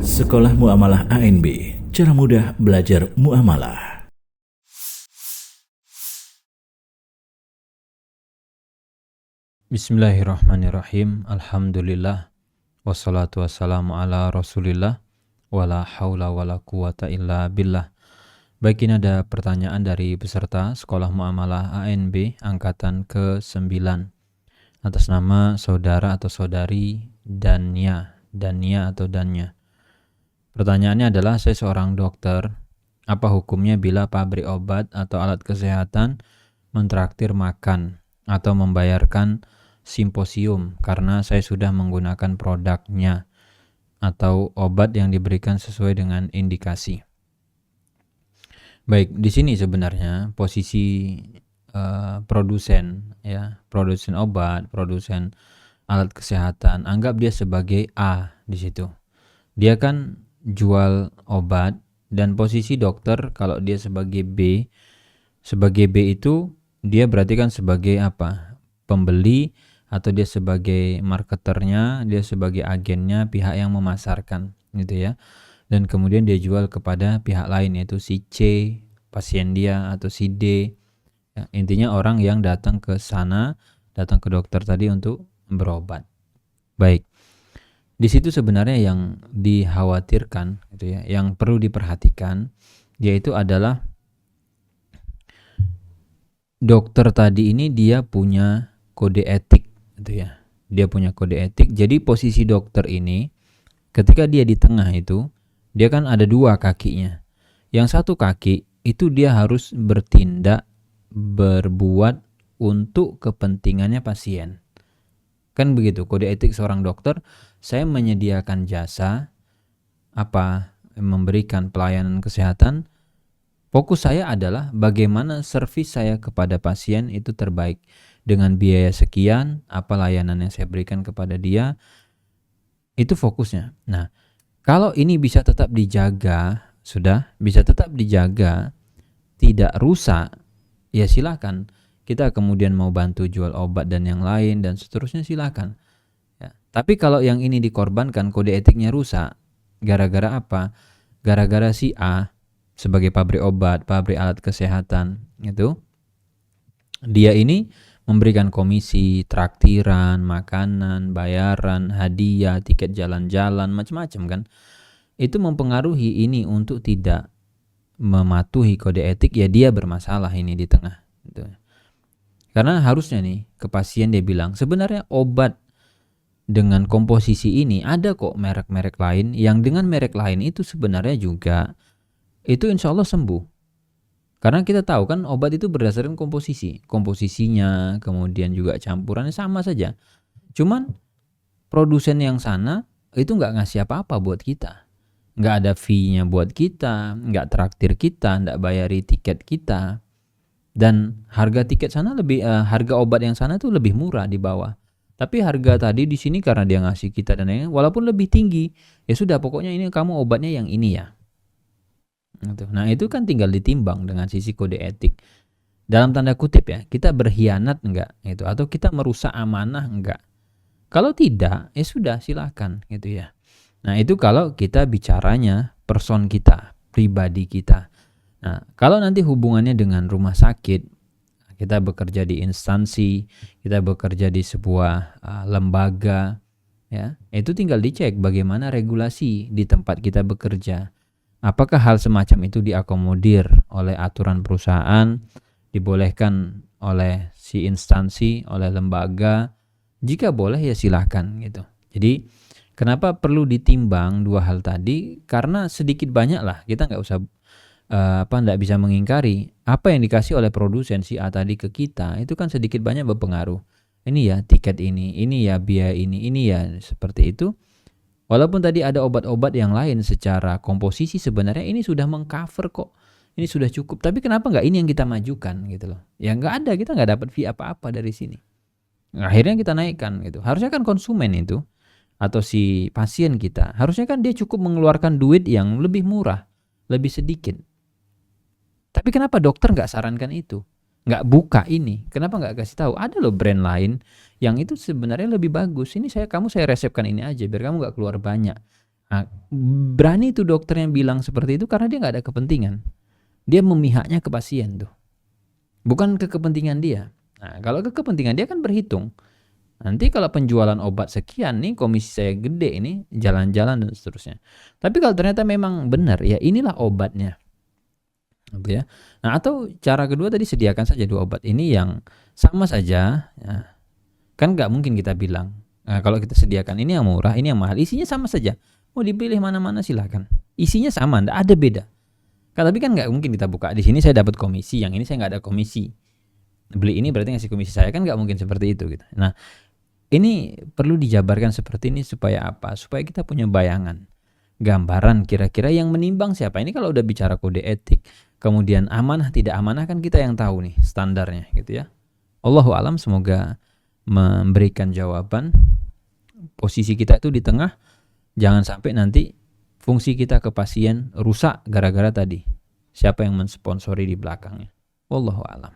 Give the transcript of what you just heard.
Sekolah Muamalah ANB, cara mudah belajar muamalah. Bismillahirrahmanirrahim. Alhamdulillah. Wassalatu wassalamu ala rasulillah. Wala hawla wala quwata illa billah. Baik, ini ada pertanyaan dari peserta Sekolah Muamalah ANB Angkatan ke-9 atas nama saudara atau saudari Dania atau Danya. Pertanyaannya adalah, saya seorang dokter. Apa hukumnya bila pabrik obat atau alat kesehatan mentraktir makan atau membayarkan simposium karena saya sudah menggunakan produknya atau obat yang diberikan sesuai dengan indikasi? Baik, di sini sebenarnya posisi produsen obat, produsen alat kesehatan, anggap dia sebagai A di situ. Dia kan jual obat, dan posisi dokter kalau dia sebagai B. Sebagai B itu dia berarti kan sebagai apa? Pembeli, atau dia sebagai marketernya, dia sebagai agennya, pihak yang memasarkan gitu ya. Dan kemudian dia jual kepada pihak lain, yaitu si C, pasien dia, atau si D. Ya, intinya orang yang datang ke sana, datang ke dokter tadi untuk berobat. Baik. Di situ sebenarnya yang dikhawatirkan gitu ya, yang perlu diperhatikan, yaitu adalah dokter tadi ini dia punya kode etik gitu ya. Dia punya kode etik. Jadi posisi dokter ini ketika dia di tengah itu, dia kan ada dua kakinya. Yang satu kaki itu dia harus bertindak, berbuat untuk kepentingannya pasien. Kan begitu kode etik seorang dokter. Saya menyediakan jasa memberikan pelayanan kesehatan. Fokus saya adalah bagaimana servis saya kepada pasien itu terbaik. Dengan biaya sekian, apa layanan yang saya berikan kepada dia, itu fokusnya. Nah, kalau ini bisa tetap dijaga, tidak rusak, ya silakan. Kita kemudian mau bantu jual obat dan yang lain dan seterusnya, silakan. Ya. Tapi kalau yang ini dikorbankan, kode etiknya rusak, gara-gara apa? Gara-gara si A sebagai pabrik obat, pabrik alat kesehatan itu, dia ini memberikan komisi, traktiran, makanan, bayaran, hadiah, tiket jalan-jalan, macam-macam kan. Itu mempengaruhi ini untuk tidak mematuhi kode etik, ya dia bermasalah ini di tengah gitu. Karena harusnya nih ke pasien dia bilang, sebenarnya obat dengan komposisi ini ada kok merek-merek lain, yang dengan merek lain itu sebenarnya juga itu insya Allah sembuh. Karena kita tahu kan obat itu berdasarkan komposisinya, kemudian juga campurannya sama saja. Cuman produsen yang sana itu nggak ngasih apa-apa buat kita, nggak ada fee-nya buat kita, nggak traktir kita, nggak bayari tiket kita, dan harga tiket sana harga obat yang sana tuh lebih murah di bawah. Tapi harga tadi di sini karena dia ngasih kita dan lain-lain, walaupun lebih tinggi, ya sudah pokoknya ini kamu obatnya yang ini ya. Nah itu kan tinggal ditimbang dengan sisi kode etik. Dalam tanda kutip ya, kita berkhianat enggak gitu, atau kita merusak amanah enggak. Kalau tidak, ya sudah silakan gitu ya. Nah itu kalau kita bicaranya person kita, pribadi kita. Nah kalau nanti hubungannya dengan rumah sakit, kita bekerja di instansi, kita bekerja di sebuah lembaga, ya itu tinggal dicek bagaimana regulasi di tempat kita bekerja. Apakah hal semacam itu diakomodir oleh aturan perusahaan, dibolehkan oleh si instansi, oleh lembaga? Jika boleh ya silahkan gitu. Jadi kenapa perlu ditimbang dua hal tadi? Karena sedikit banyak lah, kita nggak usah nggak bisa mengingkari apa yang dikasih oleh produsen si A tadi ke kita, itu kan sedikit banyak berpengaruh. Ini ya tiket ini ya biaya ini ya seperti itu. Walaupun tadi ada obat-obat yang lain secara komposisi sebenarnya ini sudah mengcover kok. Ini sudah cukup. Tapi kenapa nggak ini yang kita majukan gitu loh. Ya nggak ada, kita nggak dapat fee apa-apa dari sini. Akhirnya kita naikkan gitu. Harusnya kan konsumen itu atau si pasien kita, harusnya kan dia cukup mengeluarkan duit yang lebih murah, lebih sedikit. Tapi kenapa dokter nggak sarankan itu? Nggak buka ini? Kenapa nggak kasih tahu? Ada loh brand lain yang itu sebenarnya lebih bagus. Ini saya resepkan ini aja biar kamu nggak keluar banyak. Nah, berani tuh dokter yang bilang seperti itu karena dia nggak ada kepentingan. Dia memihaknya ke pasien tuh, bukan ke kepentingan dia. Nah, kalau ke kepentingan dia kan berhitung. Nanti kalau penjualan obat sekian nih, komisi saya gede ini, jalan-jalan dan seterusnya. Tapi kalau ternyata memang benar, ya inilah obatnya, gitu ya. Nah, atau cara kedua tadi, sediakan saja 2 obat ini yang sama saja. Ya. Kan nggak mungkin kita bilang, nah, kalau kita sediakan ini yang murah, ini yang mahal, isinya sama saja. Mau dipilih mana-mana silakan. Isinya sama, nggak ada beda. Tapi kan nggak mungkin kita buka, di sini saya dapat komisi, yang ini saya nggak ada komisi. Beli ini berarti ngasih komisi saya, kan nggak mungkin seperti itu gitu. Nah, ini perlu dijabarkan seperti ini supaya apa? Supaya kita punya bayangan, gambaran kira-kira yang menimbang siapa. Ini kalau udah bicara kode etik, kemudian amanah tidak amanah kan kita yang tahu nih standarnya gitu ya. Allahu alam, semoga memberikan jawaban. Posisi kita itu di tengah, jangan sampai nanti fungsi kita ke pasien rusak gara-gara tadi siapa yang mensponsori di belakangnya. Wallahu alam.